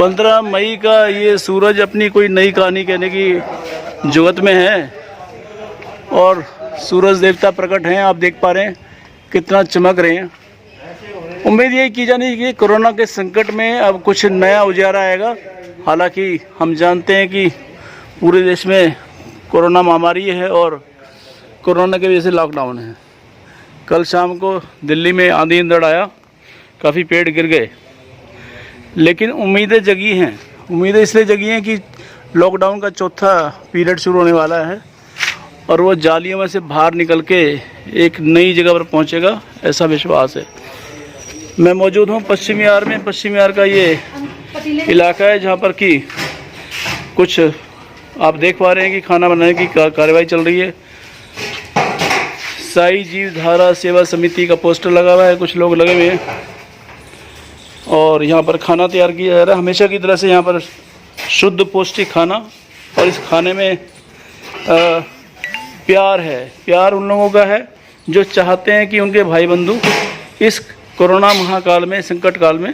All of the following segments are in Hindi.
15 मई का ये सूरज अपनी कोई नई कहानी कहने की जुगत में है और सूरज देवता प्रकट हैं। आप देख पा रहे हैं कितना चमक रहे हैं। उम्मीद यही की जानी है कि कोरोना के संकट में अब कुछ नया उजाला आएगा। हालांकि हम जानते हैं कि पूरे देश में कोरोना महामारी है और कोरोना की वजह से लॉकडाउन है। कल शाम को दिल्ली में आंधी अंधड़ आया, काफ़ी पेड़ गिर गए, लेकिन उम्मीदें जगी हैं। उम्मीदें इसलिए जगी हैं कि लॉकडाउन का चौथा पीरियड शुरू होने वाला है और वो जालियों में से बाहर निकल के एक नई जगह पर पहुंचेगा, ऐसा विश्वास है। मैं मौजूद हूं पश्चिमी बिहार में। पश्चिमी बिहार का ये इलाका है जहां पर कि कुछ आप देख पा रहे हैं कि खाना बनाने की कार्रवाई चल रही है। साई जीव धारा सेवा समिति का पोस्टर लगा हुआ है, कुछ लोग लगे हुए हैं और यहाँ पर खाना तैयार किया जा रहा है। हमेशा की तरह से यहाँ पर शुद्ध पौष्टिक खाना, और इस खाने में प्यार है। प्यार उन लोगों का है जो चाहते हैं कि उनके भाई बंधु इस कोरोना महाकाल में, संकट काल में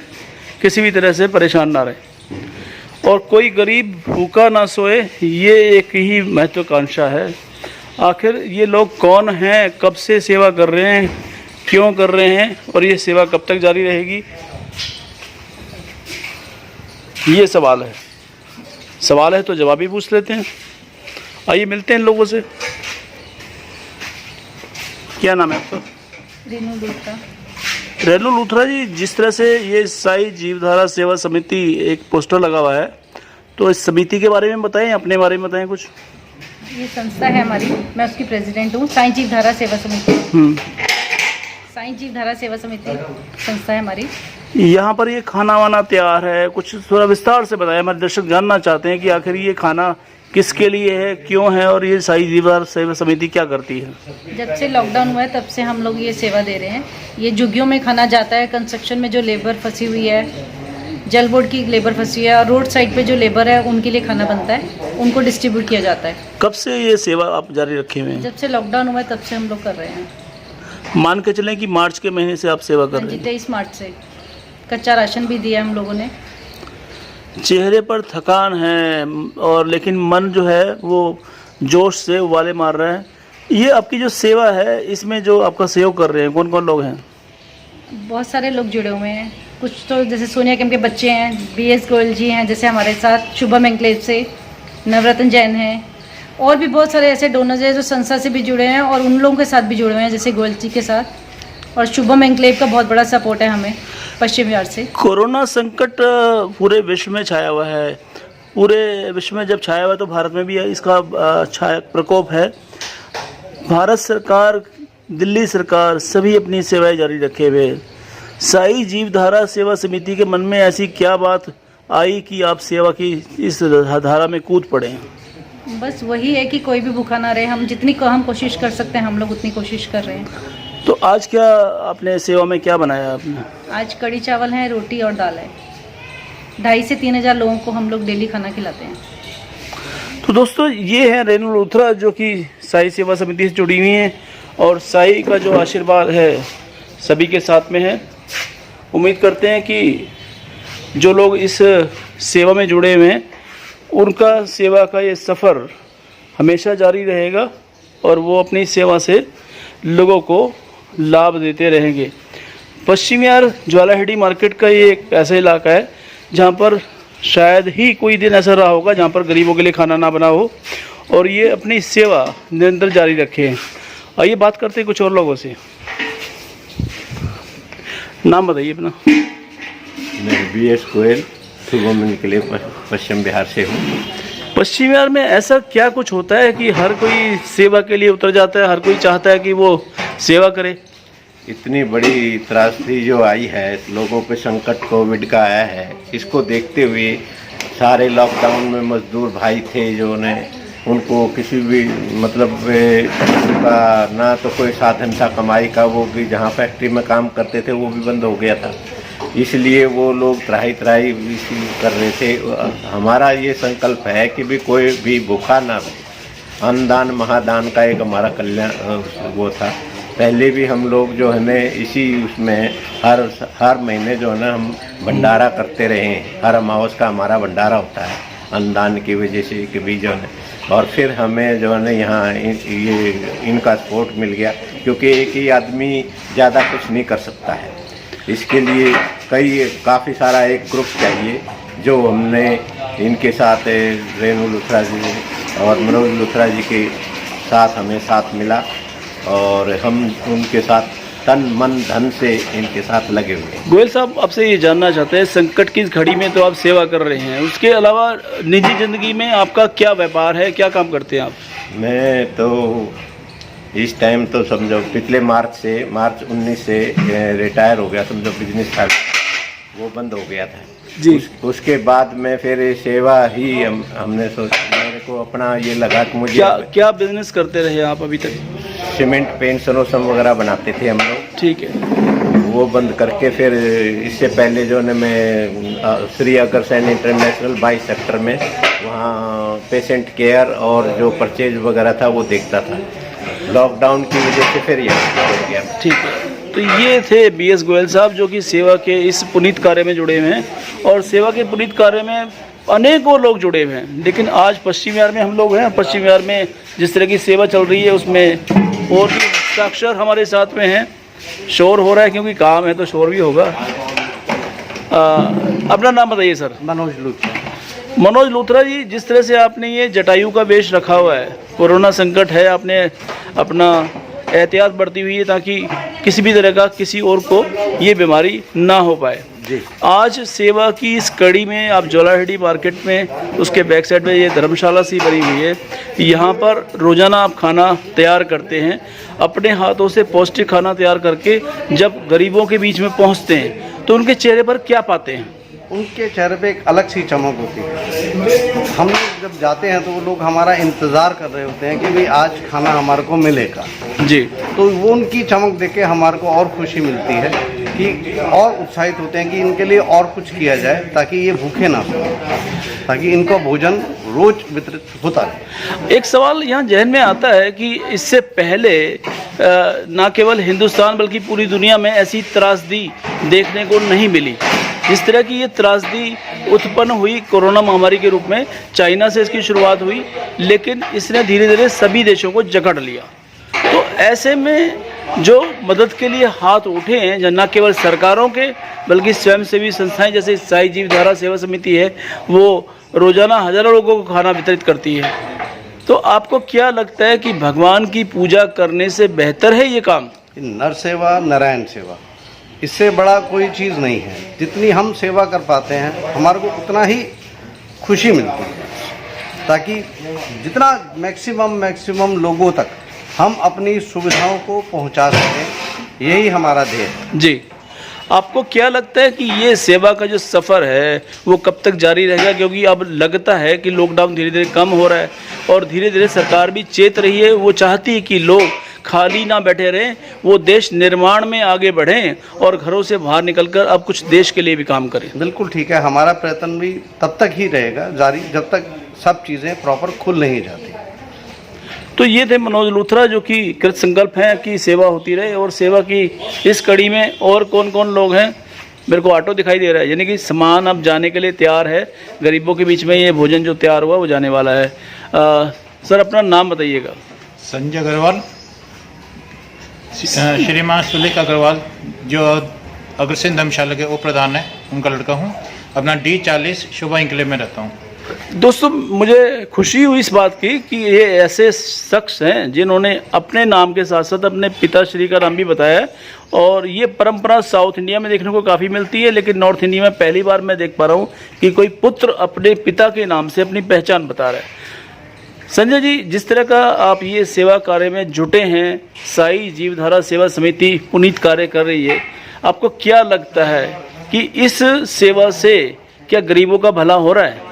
किसी भी तरह से परेशान ना रहे और कोई गरीब भूखा ना सोए। ये एक ही महत्वाकांक्षा है। आखिर ये लोग कौन हैं, कब से सेवा कर रहे हैं, क्यों कर रहे हैं और ये सेवा कब तक जारी रहेगी, ये सवाल है। सवाल है तो जवाब भी पूछ लेते हैं। आइए मिलते हैं इन लोगों से। क्या नाम है आपका? रेनू लूथरा। रेनू लूथरा जी, जिस तरह से ये साई जीवधारा सेवा समिति एक पोस्टर लगा हुआ है, तो इस समिति के बारे में बताएं, अपने बारे में बताएं कुछ। ये संस्था है हमारी, मैं उसकी प्रेसिडेंट हूँ। साई जीवधारा सेवा समिति, साई जीवधारा सेवा समिति संस्था है हमारी। यहाँ पर ये खाना वाना तैयार है, कुछ थोड़ा विस्तार से बताएं। हमारे दर्शक जानना चाहते हैं कि आखिर ये खाना किसके लिए है, क्यों है और ये साई जीवधारा सेवा समिति क्या करती है। जब से लॉकडाउन हुआ है तब से हम लोग ये सेवा दे रहे हैं। ये झुग्गियों में खाना जाता है, कंस्ट्रक्शन में जो लेबर फंसी हुई है, जल बोर्ड की लेबर फंसी हुई है और रोड साइड पे जो लेबर है उनके लिए खाना बनता है, उनको डिस्ट्रीब्यूट किया जाता है। कब से ये सेवा आप जारी रखे हुए हैं? जब से लॉकडाउन हुआ है तब से हम लोग कर रहे हैं। मान के चलें कि मार्च के महीने से आप सेवा कर रहे हैं। 23 मार्च से कच्चा राशन भी दिया हम लोगों ने। चेहरे पर थकान है और लेकिन मन जो है वो जोश से उबाले मार रहा है। ये आपकी जो सेवा है, इसमें जो आपका सहयोग कर रहे हैं, कौन कौन लोग हैं? बहुत सारे लोग जुड़े हुए हैं। कुछ तो जैसे सोनिया केम के बच्चे हैं, BS गोयल जी हैं जैसे हमारे साथ, शुभम एंक्लेव से नवरत्न जैन हैं, और भी बहुत सारे ऐसे डोनर्स हैं जो संस्था से भी जुड़े हैं और उन लोगों के साथ भी जुड़े हुए हैं जैसे गोयल जी के साथ। और शुभम एंक्लेव का बहुत बड़ा सपोर्ट है हमें पश्चिम बिहार से। कोरोना संकट पूरे विश्व में छाया हुआ है। पूरे विश्व में जब छाया हुआ है तो भारत में भी इसका छाया प्रकोप है। भारत सरकार, दिल्ली सरकार सभी अपनी सेवाएं जारी रखे हुए। साई जीवधारा सेवा समिति के मन में ऐसी क्या बात आई कि आप सेवा की इस धारा में कूद पड़े? बस वही है कि कोई भी भूखा ना रहे। हम जितनी हम कोशिश कर सकते हैं हम लोग उतनी कोशिश कर रहे हैं। तो आज क्या आपने सेवा में क्या बनाया आपने? आज कड़ी चावल है, रोटी और दाल है। 2,500 से 3,000 लोगों को हम लोग डेली खाना खिलाते हैं। तो दोस्तों, ये है रेनू लूथरा जो कि साई सेवा समिति से जुड़ी हुई हैं और साई का जो आशीर्वाद है सभी के साथ में है। उम्मीद करते हैं कि जो लोग इस सेवा में जुड़े हुए हैं उनका सेवा का ये सफ़र हमेशा जारी रहेगा और वो अपनी सेवा से लोगों को लाभ देते रहेंगे। पश्चिमी बिहार ज्वालाहेड़ी मार्केट का ये एक ऐसा इलाका है जहाँ पर शायद ही कोई दिन ऐसा रहा होगा जहाँ पर गरीबों के लिए खाना ना बना हो और ये अपनी सेवा निरंतर जारी रखे हैं। आइए बात करते हैं कुछ और लोगों से। नाम बताइए अपना। मैं BS गोयल, शुभम के लिए पश्चिम बिहार से हूँ। पश्चिम बिहार में ऐसा क्या कुछ होता है कि हर कोई सेवा के लिए उतर जाता है, हर कोई चाहता है कि वो सेवा करे? इतनी बड़ी त्रासदी जो आई है, लोगों पे संकट कोविड का आया है, इसको देखते हुए सारे लॉकडाउन में मजदूर भाई थे जो ने उनको किसी भी मतलब उनका ना तो कोई साधन था कमाई का, वो भी जहाँ फैक्ट्री में काम करते थे वो भी बंद हो गया था। इसलिए वो लोग त्राही त्राही कर रहे थे। हमारा ये संकल्प है कि भी कोई भी भूखा ना रहे। अन्नदान महादान का एक हमारा कल्याण वो था, पहले भी हम लोग जो है ना इसी उसमें हर महीने जो है ना हम भंडारा करते रहे हैं। हर अमावस का हमारा भंडारा होता है अन्नदान की वजह से कि भी जो है, और फिर हमें जो है ना यहाँ ये इनका सपोर्ट मिल गया, क्योंकि एक ही आदमी ज़्यादा कुछ नहीं कर सकता है। इसके लिए काफ़ी सारा एक ग्रुप चाहिए, जो हमने इनके साथ रेणु लुथरा जी और मनोज लुथरा जी के साथ हमें साथ मिला, और हम उनके साथ तन मन धन से इनके साथ लगे हुए हैं। गोयल साहब, आपसे ये जानना चाहते हैं, संकट की इस घड़ी में तो आप सेवा कर रहे हैं, उसके अलावा निजी ज़िंदगी में आपका क्या व्यापार है, क्या काम करते हैं आप? मैं तो इस टाइम तो समझो पिछले मार्च 19 से रिटायर हो गया, समझो बिजनेस था वो बंद हो गया था जी। उसके बाद में फिर सेवा ही हमने सोचा, मेरे को अपना ये लगा कि मुझे क्या बिजनेस करते रहे आप अभी तक? सीमेंट पेंट सनोसम वगैरह बनाते थे हम लोग, ठीक है। वो बंद करके फिर इससे पहले जो है मैं श्री अग्रसेन इंटरनेशनल 22 सेक्टर में वहाँ पेशेंट केयर और जो परचेज वगैरह था वो देखता था। लॉकडाउन की वजह से फिर यहाँ हो गया। ठीक है, तो ये थे BS गोयल साहब, जो कि सेवा के इस पुनीत कार्य में जुड़े हुए हैं, और सेवा के पुनीत कार्य में अनेकों लोग जुड़े हुए हैं। लेकिन आज पश्चिम बिहार में हम लोग हैं, पश्चिम बिहार में जिस तरह की सेवा चल रही है उसमें और भी साक्षर हमारे साथ में हैं। शोर हो रहा है क्योंकि काम है तो शोर भी होगा। अपना नाम बताइए सर। मनोज लुथरा। मनोज लुथरा जी, जिस तरह से आपने ये जटायु का वेश रखा हुआ है, कोरोना संकट है, आपने अपना एहतियात बरती हुई है ताकि किसी भी तरह का किसी और को ये बीमारी ना हो पाए जी। आज सेवा की इस कड़ी में आप जोलाहेड़ी मार्केट में, उसके बैक साइड में ये धर्मशाला सी बनी हुई है, यहाँ पर रोज़ाना आप खाना तैयार करते हैं, अपने हाथों से पौष्टिक खाना तैयार करके जब गरीबों के बीच में पहुँचते हैं तो उनके चेहरे पर क्या पाते हैं? उनके चेहरे पे एक अलग सी चमक होती है। हम लोग जब जाते हैं तो वो लोग हमारा इंतज़ार कर रहे होते हैं कि भाई आज खाना हमारे को मिलेगा जी। तो वो उनकी चमक देख के हमारे को और खुशी मिलती है कि और उत्साहित होते हैं कि इनके लिए और कुछ किया जाए ताकि ये भूखे ना सोएं, ताकि इनको भोजन रोज वितरित होता रहे। एक सवाल यहाँ जहन में आता है कि इससे पहले ना केवल हिंदुस्तान बल्कि पूरी दुनिया में ऐसी त्रासदी देखने को नहीं मिली। जिस तरह की ये त्रासदी उत्पन्न हुई कोरोना महामारी के रूप में, चाइना से इसकी शुरुआत हुई, लेकिन इसने धीरे धीरे सभी देशों को जकड़ लिया। तो ऐसे में जो मदद के लिए हाथ उठे हैं, न केवल सरकारों के बल्कि स्वयंसेवी संस्थाएं जैसे साई जीवधारा सेवा समिति है, वो रोज़ाना हज़ारों लोगों को खाना वितरित करती है। तो आपको क्या लगता है कि भगवान की पूजा करने से बेहतर है ये काम? नर सेवा नारायण सेवा, इससे बड़ा कोई चीज़ नहीं है। जितनी हम सेवा कर पाते हैं हमारे को उतना ही खुशी मिलती है, ताकि जितना मैक्सिमम लोगों तक हम अपनी सुविधाओं को पहुंचा सकें, यही हमारा ध्येय है। जी। आपको क्या लगता है कि ये सेवा का जो सफ़र है वो कब तक जारी रहेगा? क्योंकि अब लगता है कि लॉकडाउन धीरे धीरे कम हो रहा है और धीरे धीरे सरकार भी चेत रही है, वो चाहती है कि लोग खाली ना बैठे रहें, वो देश निर्माण में आगे बढ़ें और घरों से बाहर निकलकर अब कुछ देश के लिए भी काम करें। बिल्कुल ठीक है, हमारा प्रयत्न भी तब तक ही रहेगा जारी जब तक सब चीज़ें प्रॉपर खुल नहीं जाती। तो ये थे मनोज लुथरा, जो कि कृत संकल्प हैं कि सेवा होती रहे, और सेवा की इस कड़ी में और कौन कौन लोग हैं? मेरे को ऑटो दिखाई दे रहा है, यानी कि सामान अब जाने के लिए तैयार है, गरीबों के बीच में ये भोजन जो तैयार हुआ वो जाने वाला है। सर, अपना नाम बताइएगा। संजय अग्रवाल, श्रीमान सुलेख अग्रवाल, जो अग्रसेन धर्मशाला के उप प्रधान है, उनका लड़का हूँ। अपना D40 शुभा इंक्लेव में रहता हूँ। दोस्तों, मुझे खुशी हुई इस बात की कि ये ऐसे शख्स हैं जिन्होंने अपने नाम के साथ साथ अपने पिताश्री का नाम भी बताया है, और ये परंपरा साउथ इंडिया में देखने को काफ़ी मिलती है, लेकिन नॉर्थ इंडिया में पहली बार मैं देख पा रहा हूँ कि कोई पुत्र अपने पिता के नाम से अपनी पहचान बता रहा है। संजय जी, जिस तरह का आप ये सेवा कार्य में जुटे हैं, साई जीवधारा सेवा समिति पुनीत कार्य कर रही है, आपको क्या लगता है कि इस सेवा से क्या गरीबों का भला हो रहा है?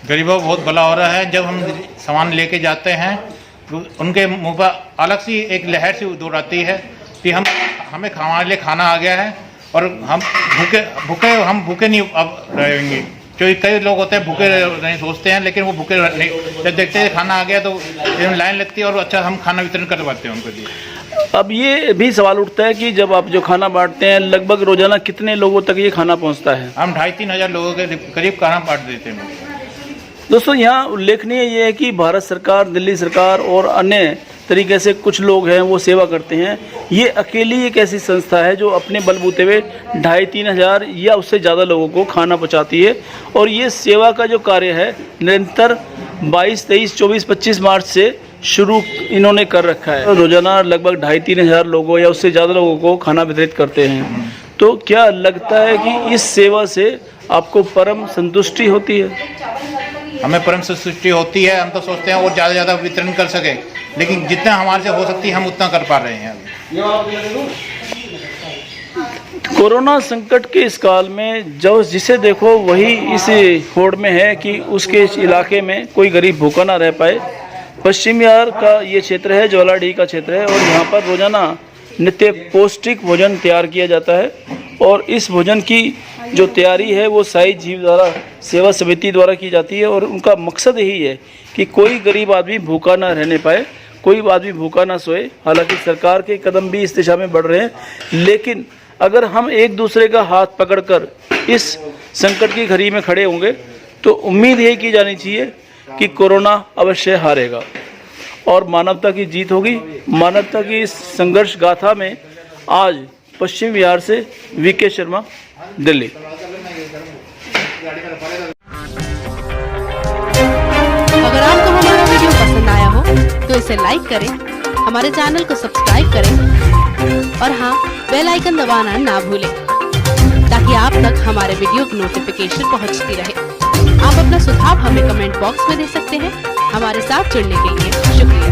गरीबों को बहुत भला हो रहा है। जब हम सामान लेके जाते हैं तो उनके मुंह पर अलग सी एक लहर सी दूर आती है कि हमें हमारे लिए खाना आ गया है, और हम भूखे नहीं अब रहेंगे। क्योंकि कई लोग होते हैं भूखे नहीं सोचते हैं, लेकिन वो भूखे नहीं, जब देखते हैं खाना आ गया तो लाइन लगती है और अच्छा हम खाना वितरण करवाते हैं उनके लिए। अब ये भी सवाल उठता है कि जब आप जो खाना बांटते हैं लगभग रोजाना कितने लोगों तक ये खाना पहुंचता है? हम 2,500-3 हज़ार लोगों के करीब खाना बांट देते हैं। दोस्तों यहाँ उल्लेखनीय ये है कि भारत सरकार, दिल्ली सरकार और अन्य तरीके से कुछ लोग हैं वो सेवा करते हैं। ये अकेली एक ऐसी संस्था है जो अपने बलबूते पे 2,500-3 हज़ार या उससे ज़्यादा लोगों को खाना पहुँचाती है। और ये सेवा का जो कार्य है निरंतर 22, 23, 24, 25 मार्च से शुरू इन्होंने कर रखा है। रोजाना लगभग 2,500-3 हज़ार लोगों या उससे ज़्यादा लोगों को खाना वितरित करते हैं। तो क्या लगता है कि इस सेवा से आपको परम संतुष्टि होती है? हमें परम संतुष्टि होती है। हम तो सोचते हैं और ज़्यादा से ज़्यादा वितरण कर सके, लेकिन जितना हमारे से हो सकती है हम उतना कर पा रहे हैं अभी। कोरोना संकट के इस काल में जो जिसे देखो वही इस होड़ में है कि उसके इलाके में कोई गरीब भूखा ना रह पाए। पश्चिम बिहार का ये क्षेत्र है, ज्वालाडीह का क्षेत्र है, और यहाँ पर रोजाना नित्य पौष्टिक भोजन तैयार किया जाता है। और इस भोजन की जो तैयारी है वो साई जीव द्वारा सेवा समिति द्वारा की जाती है। और उनका मकसद यही है कि कोई गरीब आदमी भूखा ना रहने पाए, कोई आदमी भूखा ना सोए। हालांकि सरकार के कदम भी इस दिशा में बढ़ रहे हैं, लेकिन अगर हम एक दूसरे का हाथ पकड़कर इस संकट की घड़ी में खड़े होंगे तो उम्मीद यही की जानी चाहिए कि कोरोना अवश्य हारेगा और मानवता की जीत होगी। मानवता की इस संघर्ष गाथा में आज पश्चिम बिहार से वीके शर्मा, दिल्ली। अगर आपको हमारा वीडियो पसंद आया हो तो इसे लाइक करें, हमारे चैनल को सब्सक्राइब करें और हाँ, बेल आइकन दबाना ना भूलें ताकि आप तक हमारे वीडियो की नोटिफिकेशन पहुंचती रहे। आप अपना सुझाव हमें कमेंट बॉक्स में दे सकते हैं। हमारे साथ जुड़ने के लिए शुक्रिया।